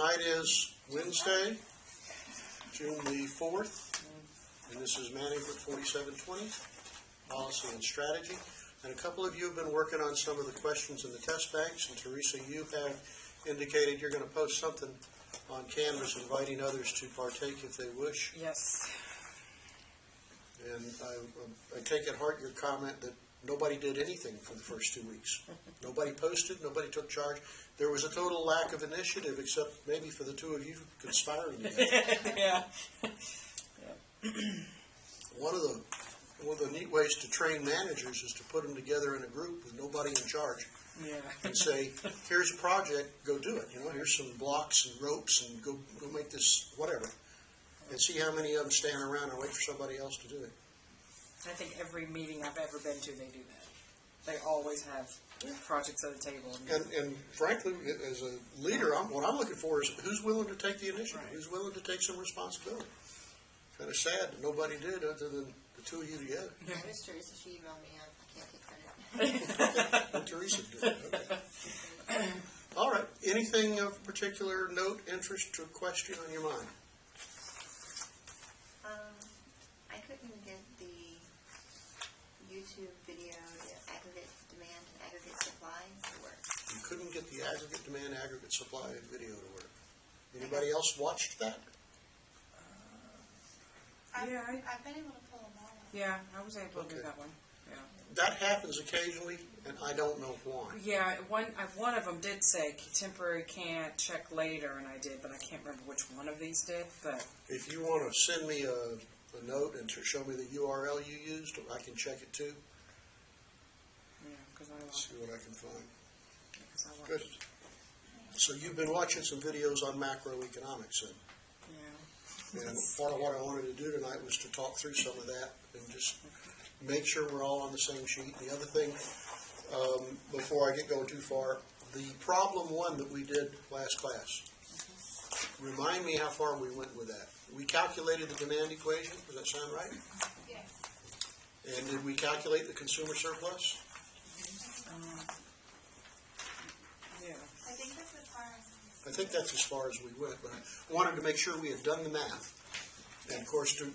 tonight is Wednesday, June the 4th, and this is Management 4720, Policy and Strategy. And a couple of you have been working on some of the questions in the test banks, and Teresa, you have indicated you're going to post something on Canvas inviting others to partake if they wish. Yes. And I take at heart your comment that nobody did anything for the first 2 weeks. Nobody posted, nobody took charge. There was a total lack of initiative, except maybe for the two of you conspiring together. Yeah. One of the neat ways to train managers is to put them together in a group with nobody in charge. Yeah. And say, here's a project, go do it. You know, here's some blocks and ropes, and go make this whatever. And see how many of them stand around and wait for somebody else to do it. I think every meeting I've ever been to, they do that. They always have projects at the table. And frankly, as a leader, what I'm looking for is who's willing to take the initiative, right. Who's willing to take some responsibility. Kind of sad that nobody did other than the two of you together. Yeah, Miss Teresa, she emailed me. I can't take credit. And Teresa did. Okay. All right. Anything of particular note, interest, or question on your mind? I couldn't get the YouTube video, the aggregate demand and aggregate supply to work. You couldn't get the aggregate demand, aggregate supply video to work. Anybody else watched that? I've been able to pull them all up. Yeah, I was able to do that one. Yeah. That happens occasionally, and I don't know why. Yeah, one of them did say temporary can't, check later, and I did, but I can't remember which one of these did. But if you want to send me a note and to show me the URL you used, I can check it too. Yeah, because I see what I can find. Yeah, good. So you've been watching some videos on macroeconomics, then? Yeah. And part of what I wanted to do tonight was to talk through some of that and just make sure we're all on the same sheet. The other thing, before I get going too far, the problem one that we did last class. Remind me how far we went with that. We calculated the demand equation. Does that sound right? Yes. And did we calculate the consumer surplus? Yeah. I think that's as far as. I think that's as far as we went, but I wanted to make sure we had done the math. And of course, to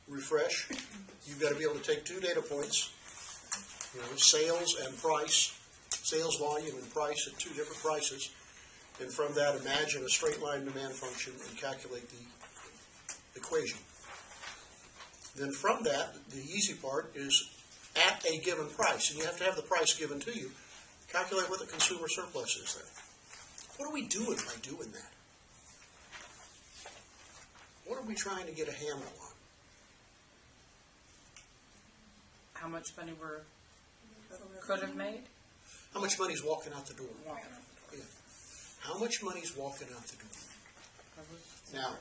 refresh, you've got to be able to take two data points, sales and price, sales volume and price at two different prices, and from that imagine a straight line demand function and calculate the equation. Then from that, the easy part is at a given price, and you have to have the price given to you, calculate what the consumer surplus is there. What are we doing by doing that? What are we trying to get a handle on? How much money could have made? How much money's walking out the door? Walking out the door. Yeah. How much money's walking out the door? Now,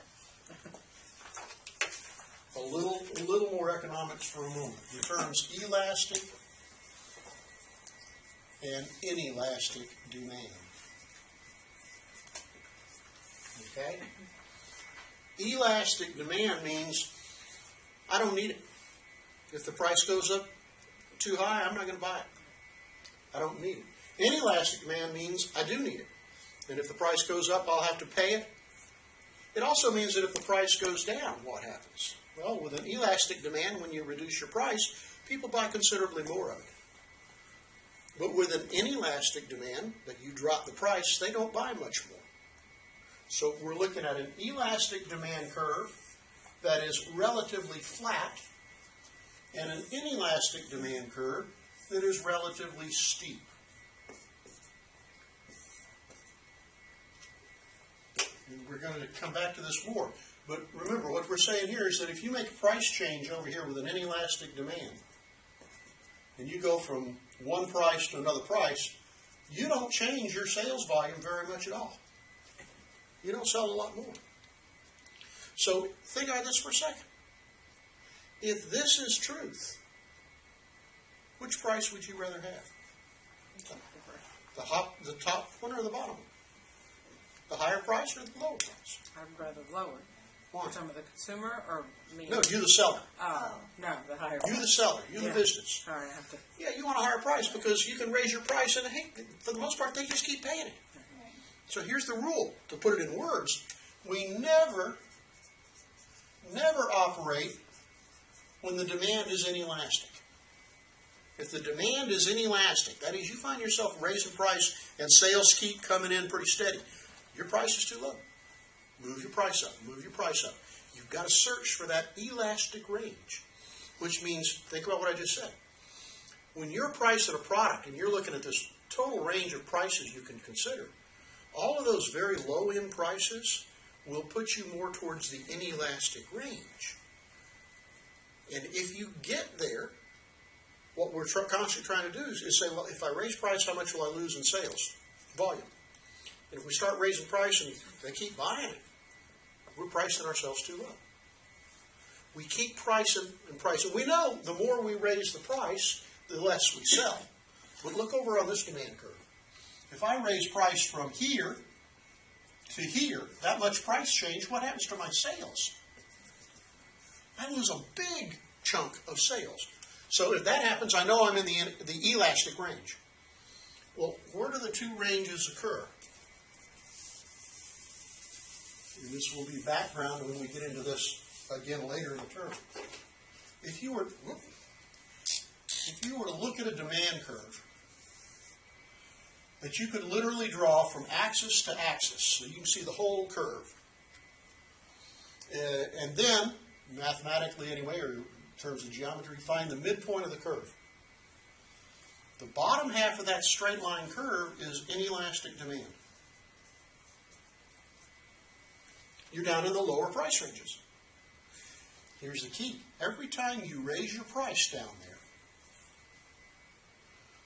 a little more economics for a moment. The terms elastic and inelastic demand. Okay? Elastic demand means I don't need it. If the price goes up too high, I'm not going to buy it. I don't need it. Inelastic demand means I do need it. And if the price goes up, I'll have to pay it. It also means that if the price goes down, what happens? Well, with an elastic demand, when you reduce your price, people buy considerably more of it. But with an inelastic demand, that you drop the price, they don't buy much more. So we're looking at an elastic demand curve that is relatively flat and an inelastic demand curve that is relatively steep. And we're going to come back to this more. But remember, what we're saying here is that if you make a price change over here with an inelastic demand, and you go from one price to another price, you don't change your sales volume very much at all. You don't sell a lot more. So think about this for a second. If this is truth, which price would you rather have? The top one or the bottom one? The higher price or the lower price? I'd rather lower. Why? You're talking about the consumer or me? No, you the seller. Oh, no, the higher price. You the seller. You the business. All right, I have to. Yeah, you want a higher price because you can raise your price, and hey, for the most part, they just keep paying it. So here's the rule. To put it in words, we never operate when the demand is inelastic. If the demand is inelastic, that is, you find yourself raising price and sales keep coming in pretty steady, your price is too low. Move your price up, move your price up. You've got to search for that elastic range, which means, think about what I just said. When you're pricing a product and you're looking at this total range of prices you can consider, all of those very low-end prices will put you more towards the inelastic range. And if you get there, what we're constantly trying to do is say, well, if I raise price, how much will I lose in sales volume? And if we start raising price and they keep buying it, we're pricing ourselves too low. We keep pricing and pricing. We know the more we raise the price, the less we sell. But look over on this demand curve. If I raise price from here to here, that much price change, what happens to my sales? I lose a big chunk of sales. So if that happens, I know I'm in the elastic range. Well, where do the two ranges occur? And this will be background when we get into this again later in the term. If you were to look at a demand curve that you could literally draw from axis to axis, so you can see the whole curve, and then, mathematically anyway, or in terms of geometry, find the midpoint of the curve. The bottom half of that straight line curve is inelastic demand. You're down in the lower price ranges. Here's the key. Every time you raise your price down there,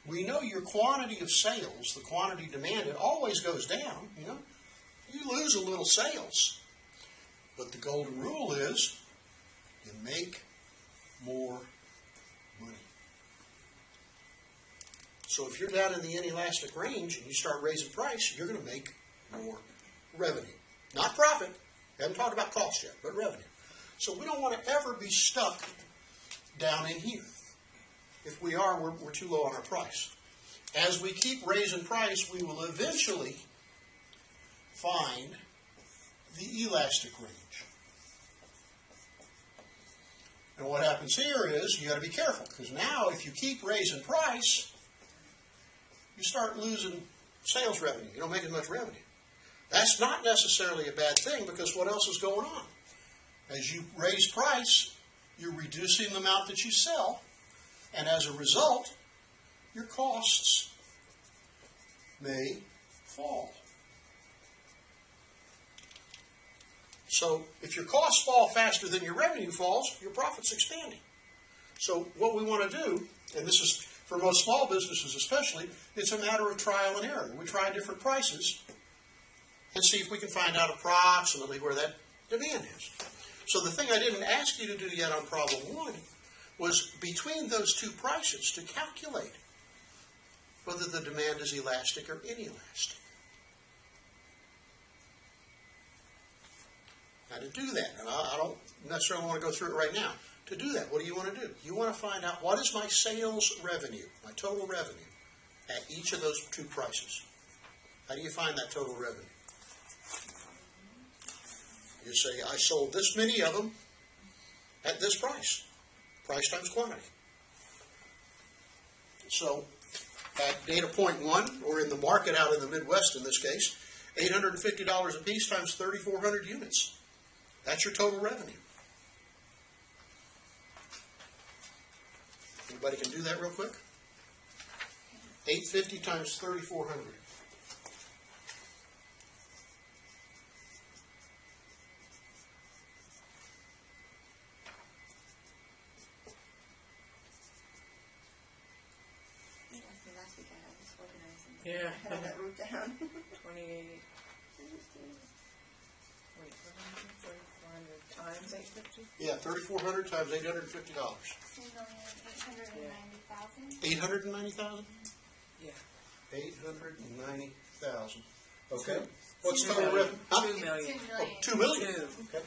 we know your quantity of sales, the quantity demanded, always goes down. You know, you lose a little sales. But the golden rule is you make more money. So if you're down in the inelastic range and you start raising price, you're going to make more revenue. Not profit. I haven't talked about cost yet, but revenue. So we don't want to ever be stuck down in here. If we are, we're too low on our price. As we keep raising price, we will eventually find the elastic range. And what happens here is you got to be careful, because now if you keep raising price, you start losing sales revenue. You don't make as much revenue. That's not necessarily a bad thing, because what else is going on? As you raise price, you're reducing the amount that you sell, and as a result, your costs may fall. So if your costs fall faster than your revenue falls, your profit's expanding. So what we want to do, and this is for most small businesses especially, it's a matter of trial and error. We try different prices and see if we can find out approximately where that demand is. So the thing I didn't ask you to do yet on problem 1 was between those two prices to calculate whether the demand is elastic or inelastic. Now to do that, and I don't necessarily want to go through it right now, to do that, what do you want to do? You want to find out what is my sales revenue, my total revenue, at each of those two prices. How do you find that total revenue? You say, I sold this many of them at this price. Price times quantity. So, at data point 1, or in the market out in the Midwest in this case, $850 a piece times 3,400 units. That's your total revenue. Anybody can do that real quick? 850 times 3,400. Yeah. I had that wrote down. 28. Wait, 3,400 times 850? Yeah, 3,400 times $850. 2,890,000. $890,000? Yeah. 890,000. Okay. What's total revenue? 2 million. Oh, 2 million. 2. Okay.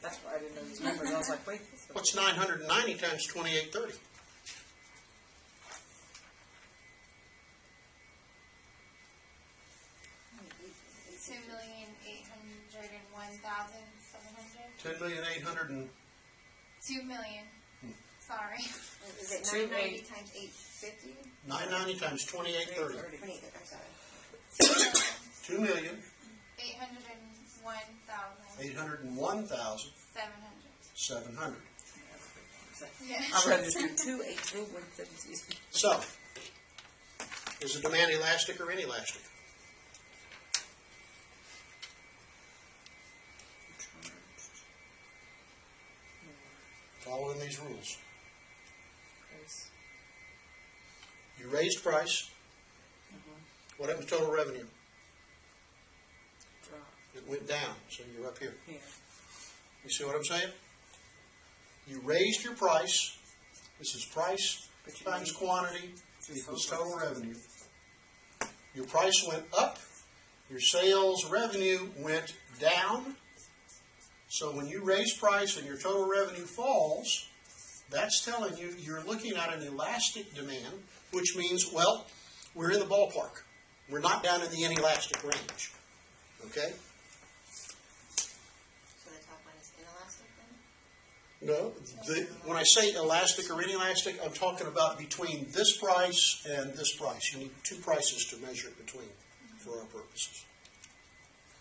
That's why I didn't know these numbers. I was like, wait. What's 990 times 2830? $2,801,700. $10,800,000. 2 million. Sorry. Is it 2, 990 times 850? 990 times 2830. 28, I'm sorry. 2,801,700. 801,700. Yeah. I'd rather just do 2, 8, 2, 1, 7, 6. So, is the demand elastic or inelastic? Following these rules. You raised price. What happened to total revenue? Drop. It went down, so you're up here. Yeah. You see what I'm saying? You raised your price. This is price times quantity equals total revenue. Your price went up. Your sales revenue went down. So when you raise price and your total revenue falls, that's telling you you're looking at an elastic demand, which means, well, we're in the ballpark. We're not down in the inelastic range. Okay? So the top one is inelastic then? No. When I say elastic or inelastic, I'm talking about between this price and this price. You need two prices to measure it between for our purposes.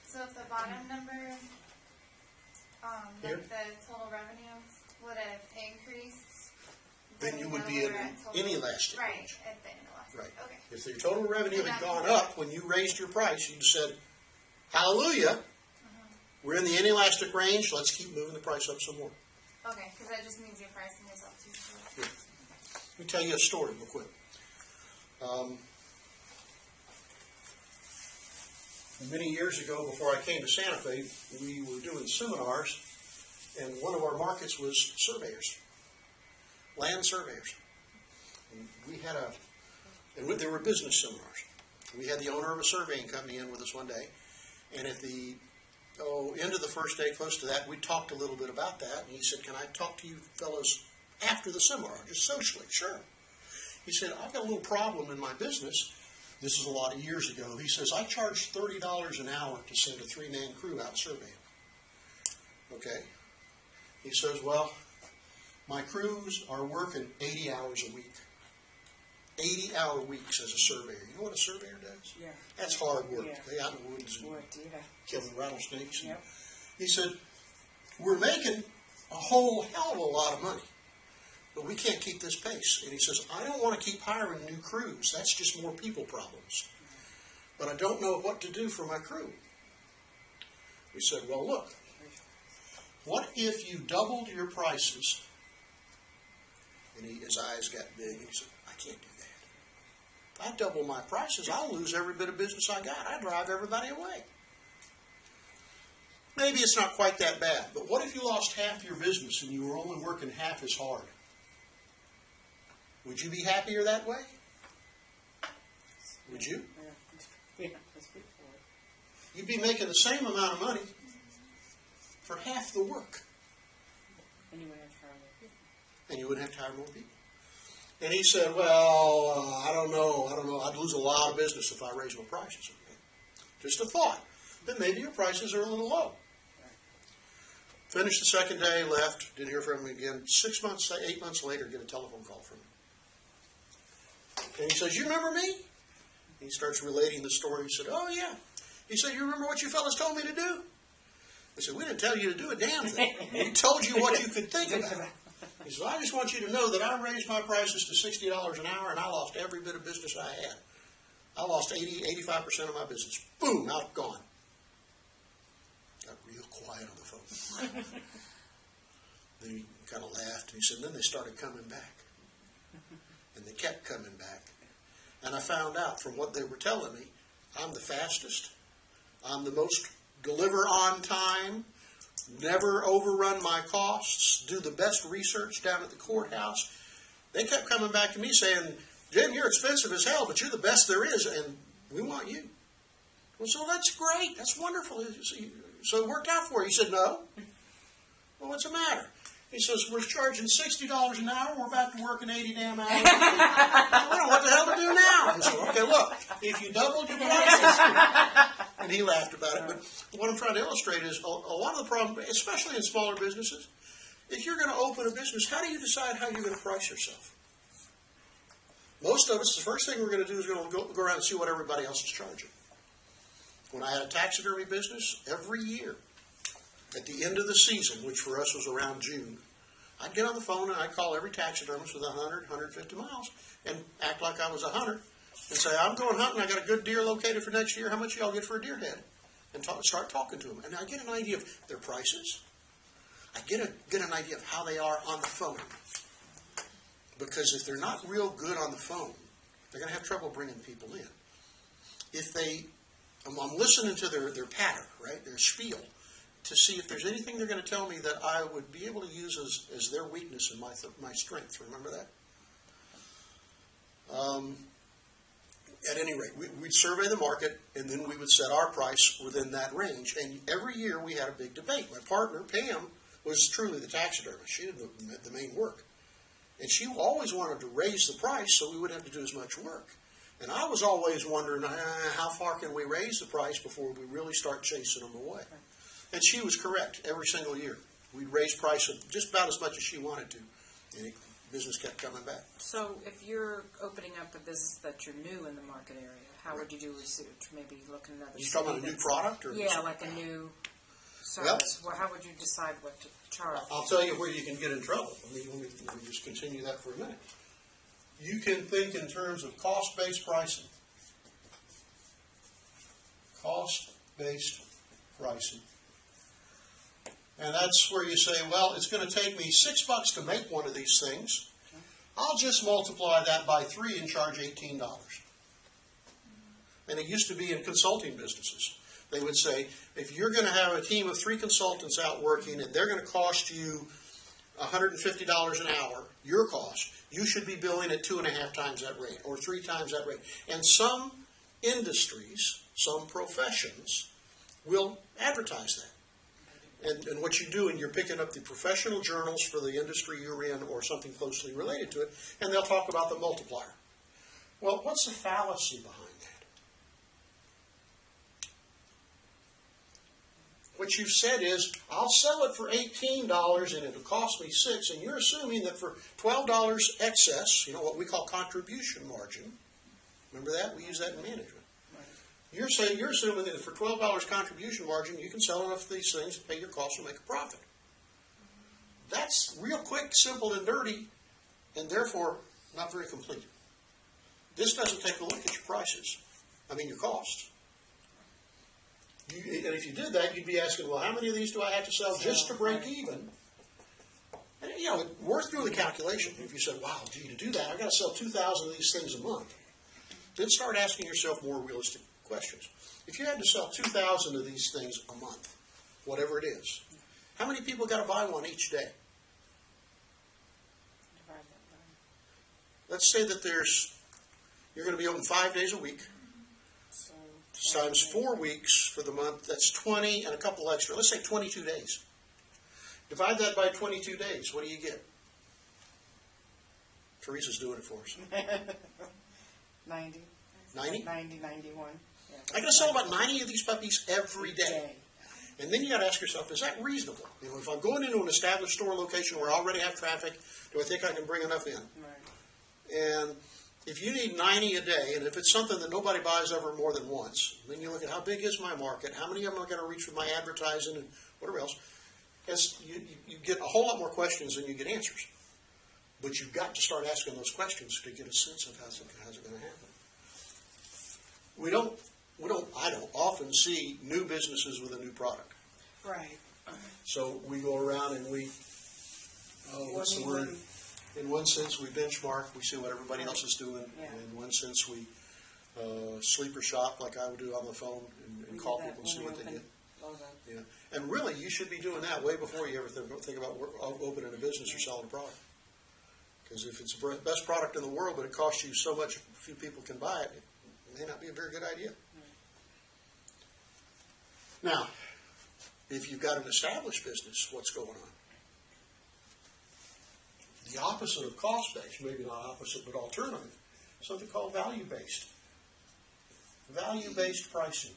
So if the bottom number, Here? like the total revenue, would have increased, Then you would be know in we're an at total- inelastic Right, range. at the inelastic. Right. Okay. If your total revenue had gone up when you raised your price, you'd said, hallelujah, we're in the inelastic range, let's keep moving the price up some more. Okay, because that just means your pricing is up too short. Let me tell you a story real quick. Many years ago, before I came to Santa Fe, we were doing seminars, and one of our markets was surveyors, land surveyors. And we had there were business seminars. We had the owner of a surveying company in with us one day, and at the end of the first day, close to that, we talked a little bit about that, and he said, "Can I talk to you fellows after the seminar, just socially?" Sure. He said, "I've got a little problem in my business." This is a lot of years ago. He says, "I charge $30 an hour to send a 3-man crew out surveying." Okay. He says, "Well, my crews are working 80 hours a week. 80-hour weeks as a surveyor." You know what a surveyor does? Yeah. That's hard work. Yeah. They out in the woods and Wood, yeah. killing rattlesnakes. Yep. He said, "We're making a whole hell of a lot of money, but we can't keep this pace." And he says, "I don't want to keep hiring new crews. That's just more people problems. But I don't know what to do for my crew." We said, "Well, look, what if you doubled your prices?" And his eyes got big, and he said, "I can't do that. If I double my prices, I'll lose every bit of business I got. I drive everybody away." Maybe it's not quite that bad, but what if you lost half your business and you were only working half as hard? Would you be happier that way? Would you? Yeah, that's good for it. You'd be making the same amount of money for half the work, And you would have to hire more people. and you wouldn't have to hire more people. And he said, "Well, I don't know. I'd lose a lot of business if I raised my prices." Okay. Just a thought that maybe your prices are a little low. Finished the second day, left, didn't hear from him again. 6 months, 8 months later, get a telephone call from him. And he says, "You remember me?" And he starts relating the story. He said, "Oh, yeah." He said, "You remember what you fellas told me to do?" I said, "We didn't tell you to do a damn thing. We told you what you could think about." He said, "I just want you to know that I raised my prices to $60 an hour, and I lost every bit of business I had. I lost 85% of my business. Boom, out, gone." Got real quiet on the phone. Then he kind of laughed, and he said, "Then they started coming back. And they kept coming back. And I found out from what they were telling me, I'm the fastest. I'm the most deliver on time, never overrun my costs, do the best research down at the courthouse." They kept coming back to me saying, "Jim, you're expensive as hell, but you're the best there is, and we want you." Well, so that's great. That's wonderful. So it worked out for you. He said, "No." "Well, what's the matter?" He says, "We're charging $60 an hour. We're about to work in 80 damn hours. I don't know what the hell to do now." And so, okay, look, if you doubled your prices, and he laughed about it, but what I'm trying to illustrate is a lot of the problem, especially in smaller businesses, if you're going to open a business, how do you decide how you're going to price yourself? Most of us, the first thing we're going to do is we're going to go around and see what everybody else is charging. When I had a taxidermy business, every year, at the end of the season, which for us was around June, I'd get on the phone and I'd call every taxidermist with 100, 150 miles and act like I was 100 and say, I'm going hunting, I got a good deer located for next year, how much y'all get for a deer head? And start talking to them. And I get an idea of their prices. I get an idea of how they are on the phone. Because if they're not real good on the phone, they're going to have trouble bringing people in. If I'm listening to their patter, right, their spiel, to see if there's anything they're going to tell me that I would be able to use as their weakness and my strength. Remember that? At any rate, we'd survey the market, and then we would set our price within that range. And every year we had a big debate. My partner, Pam, was truly the taxidermist. She did the main work. And she always wanted to raise the price so we wouldn't have to do as much work. And I was always wondering, how far can we raise the price before we really start chasing them away? And she was correct every single year. We'd raise price just about as much as she wanted to. And business kept coming back. So if you're opening up a business that you're new in the market area, how would you do research? Maybe look at another You talking about a new product? Or like a new service. Well, how would you decide what to charge? I'll tell you where you can get in trouble. Let me just continue that for a minute. You can think in terms of cost-based pricing. Cost-based pricing. And that's where you say, well, it's going to take me $6 to make one of these things. I'll just multiply that by 3 and charge $18. And it used to be in consulting businesses. They would say, if you're going to have a team of 3 consultants out working and they're going to cost you $150 an hour, your cost, you should be billing at 2.5 times that rate or 3 times that rate. And some industries, some professions will advertise that. And what you do, and you're picking up the professional journals for the industry you're in or something closely related to it, and they'll talk about the multiplier. Well, what's the fallacy behind that? What you've said is, I'll sell it for $18 and it'll cost me $6, and you're assuming that for $12 excess, what we call contribution margin, remember that? We use that in management. You're assuming that for $12 contribution margin, you can sell enough of these things to pay your costs and make a profit. That's real quick, simple, and dirty, and therefore not very complete. This doesn't take a look at your prices. your costs. And if you did that, you'd be asking, well, how many of these do I have to sell just to break even? And, it's worth doing the calculation. If you said, wow, gee, to do that, I've got to sell 2,000 of these things a month. Then start asking yourself more realistic questions. If you had to sell 2,000 of these things a month, whatever it is, how many people got to buy one each day? Let's say that you're going to be open 5 days a week. Times 4 weeks for the month, that's 20 and a couple extra. Let's say 22 days. Divide that by 22 days. What do you get? Teresa's doing it for us. 90. 90? 90, 91. Yeah, I got to sell about 90 of these puppies every day. And then you got to ask yourself, is that reasonable? If I'm going into an established store location where I already have traffic, do I think I can bring enough in? Right. And if you need 90 a day, and if it's something that nobody buys ever more than once, then you look at how big is my market, how many of them are going to reach with my advertising and whatever else. As you get a whole lot more questions than you get answers. But you've got to start asking those questions to get a sense of how's it going to happen. I don't often see new businesses with a new product. Right. So we go around and what's the word? In one sense, we benchmark. We see what everybody else is doing. Yeah. In one sense, we sleeper shop like I would do on the phone and call people and see what they get. Yeah. And really, you should be doing that way before you ever think about opening a business or selling a product. Because if it's the best product in the world, but it costs you so much few people can buy it, it may not be a very good idea. Now, if you've got an established business, what's going on? The opposite of cost-based, maybe not opposite, but alternative, something called value-based. Value-based pricing.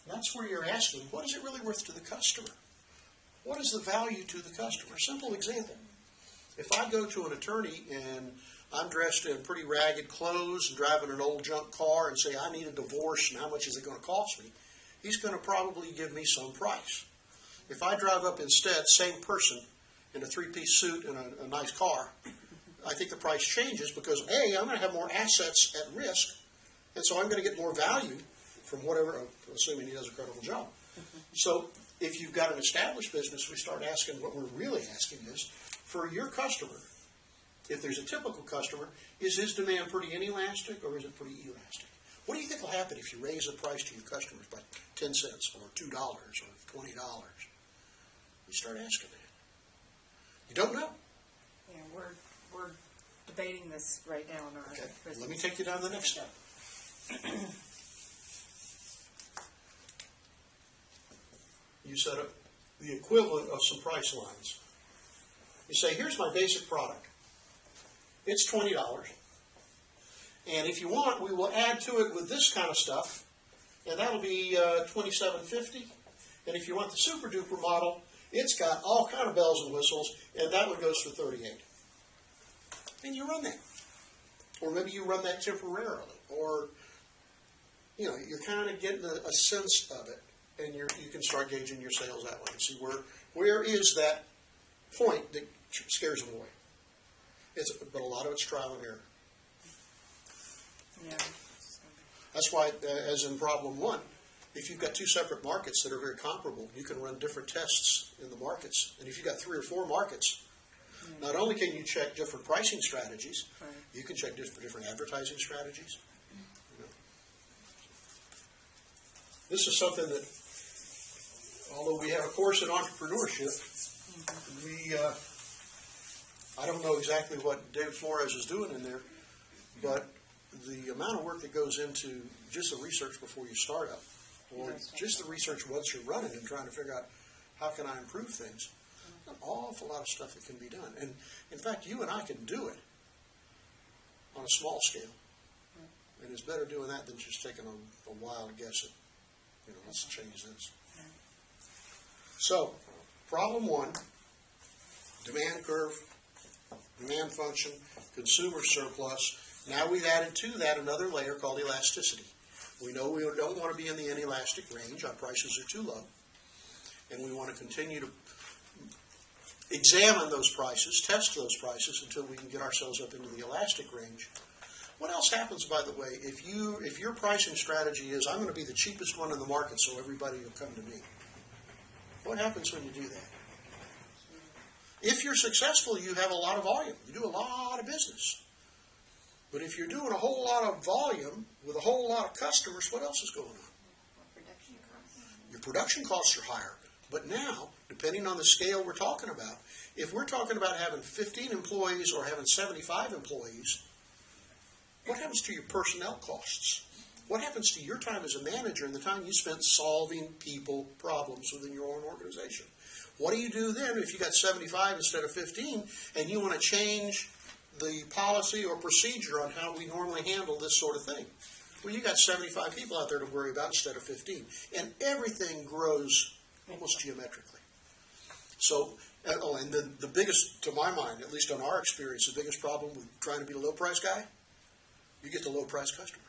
That's where you're asking, what is it really worth to the customer? What is the value to the customer? Simple example. If I go to an attorney and I'm dressed in pretty ragged clothes and driving an old junk car and say I need a divorce and how much is it going to cost me, he's going to probably give me some price. If I drive up instead, same person, in a three-piece suit and a nice car, I think the price changes because A, I'm going to have more assets at risk, and so I'm going to get more value from whatever, assuming he does a credible job. So if you've got an established business, we start asking, what we're really asking is, for your customer, if there's a typical customer, is his demand pretty inelastic or is it pretty elastic? What do you think will happen if you raise the price to your customers by 10 cents or $2 or $20? You start asking that. You don't know. Yeah, we're debating this right now in our Okay. business. Let me take you down to the next step. You set up the equivalent of some price lines. You say, here's my basic product. It's $20. And if you want, we will add to it with this kind of stuff, and that'll be $27.50. And if you want the super duper model, it's got all kind of bells and whistles, and that one goes for $38. And you run that. Or maybe you run that temporarily. Or, you know, you're kind of getting a sense of it, and you can start gauging your sales that way and see where is that point that scares them away. But a lot of it's trial and error. Yeah. That's why, as in problem one, if you've got two separate markets that are very comparable, you can run different tests in the markets. And if you've got 3 or 4 markets, not only can you check different pricing strategies, Right. you can check different advertising strategies. You know. This is something that, although we have a course in entrepreneurship, I don't know exactly what David Flores is doing in there, but the amount of work that goes into just the research before you start up, or just the research once you're running and trying to figure out how can I improve things, an awful lot of stuff that can be done. And in fact, you and I can do it on a small scale. And it's better doing that than just taking a wild guess at, let's change this. So, problem one, demand curve, demand function, consumer surplus. Now we've added to that another layer called elasticity. We know we don't want to be in the inelastic range. Our prices are too low. And we want to continue to examine those prices, test those prices until we can get ourselves up into the elastic range. What else happens, by the way, if your pricing strategy is, I'm going to be the cheapest one in the market so everybody will come to me? What happens when you do that? If you're successful, you have a lot of volume. You do a lot of business. But if you're doing a whole lot of volume with a whole lot of customers, what else is going on? Production costs. Your production costs are higher. But now, depending on the scale we're talking about, if we're talking about having 15 employees or having 75 employees, what happens to your personnel costs? What happens to your time as a manager and the time you spent solving people problems within your own organization? What do you do then if you got 75 instead of 15 and you want to change the policy or procedure on how we normally handle this sort of thing? Well, you got 75 people out there to worry about instead of 15. And everything grows almost geometrically. So, and the biggest, to my mind, at least on our experience, the biggest problem with trying to be a low-price guy, you get the low-price customers.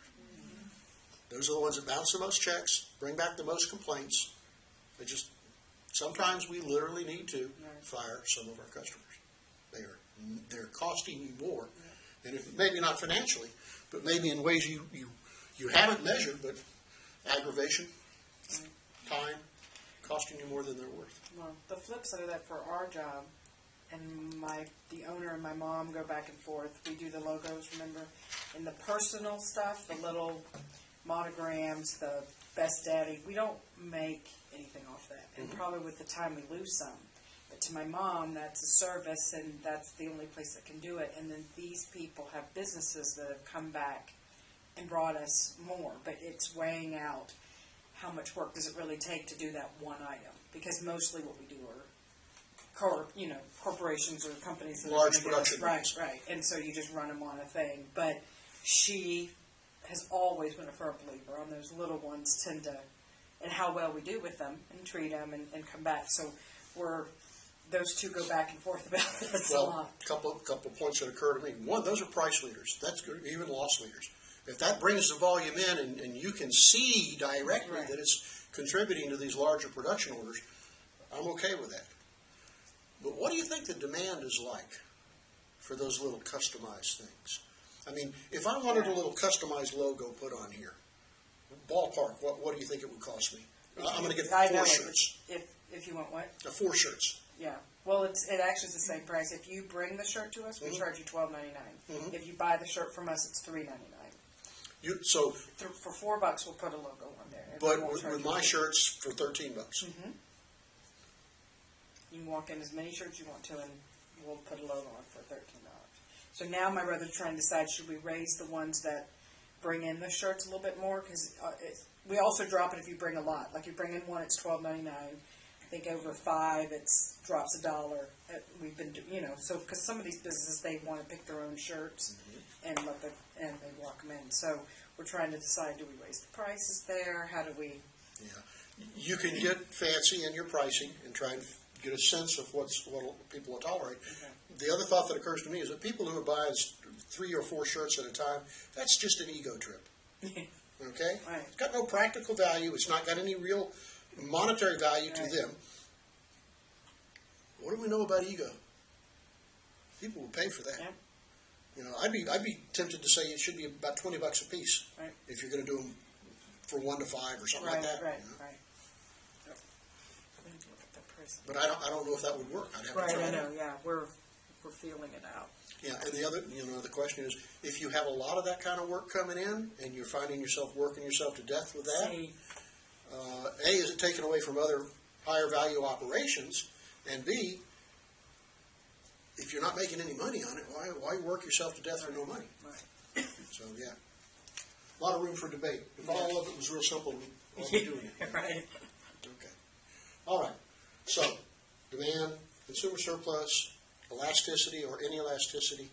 Those are the ones that bounce the most checks, bring back the most complaints. Sometimes we literally need to fire some of our customers. They're costing you more, and maybe not financially, but maybe in ways you haven't measured, but aggravation, time, costing you more than they're worth. Well, the flip side of that for our job, and the owner and my mom go back and forth. We do the logos, remember? And the personal stuff, the little monograms, the best daddy, we don't make anything off that. And probably with the time we lose some. But to my mom, that's a service, and that's the only place that can do it. And then these people have businesses that have come back and brought us more. But it's weighing out how much work does it really take to do that one item. Because mostly what we do are corporations or companies that Large are production. Right. And so you just run them on a thing. But she has always been a firm believer on those little ones tend to, and how well we do with them and treat them and come back. So those two go back and forth about this a lot. Couple points that occur to me. One, those are price leaders. That's good, even loss leaders. If that brings the volume in and you can see directly that it's contributing to these larger production orders, I'm okay with that. But what do you think the demand is like for those little customized things? I mean, if I wanted a little customized logo put on here, ballpark, what do you think it would cost me? I'm going to get 4 shirts. If you want what? 4 shirts. Yeah. Well, it actually is the same price. If you bring the shirt to us, we charge you $12.99. If you buy the shirt from us, it's $3.99. So for $4, we'll put a logo on there. But with my shirts for $13. You can walk in as many shirts you want to, and we'll put a logo on for $13. So now my brother's trying to decide, should we raise the ones that bring in the shirts a little bit more? Because we also drop it if you bring a lot. Like you bring in one, it's $12.99. I think over 5, it drops $1. We've been, so because some of these businesses, they want to pick their own shirts and they walk them in. So we're trying to decide: do we raise the prices there? How do we? Yeah, you can get fancy in your pricing and try and get a sense of what people will tolerate. Okay. The other thought that occurs to me is that people who are buying 3 or 4 shirts at a time, that's just an ego trip. Okay, Right. It's got no practical value. It's not got any real monetary value to them. What do we know about ego? People will pay for that. Yep. I'd be tempted to say it should be about $20 a piece if you're going to do them for 1 to 5 or something like that. Right. But I don't know if that would work. I'd have to try I it. know. Yeah, we're feeling it out. Yeah, and the question is, if you have a lot of that kind of work coming in, and you're finding yourself working yourself to death with that, A, is it taken away from other higher value operations, and B, if you're not making any money on it, why work yourself to death for no money? Right. So yeah, a lot of room for debate. If all of it was real simple, we'd be doing it. Right. Okay. All right. So, demand, consumer surplus, elasticity or inelasticity,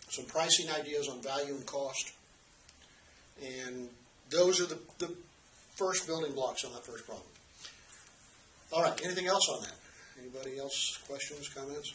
some pricing ideas on value and cost, and those are the first building blocks on that first problem. All right, anything else on that? Anybody else, questions, comments?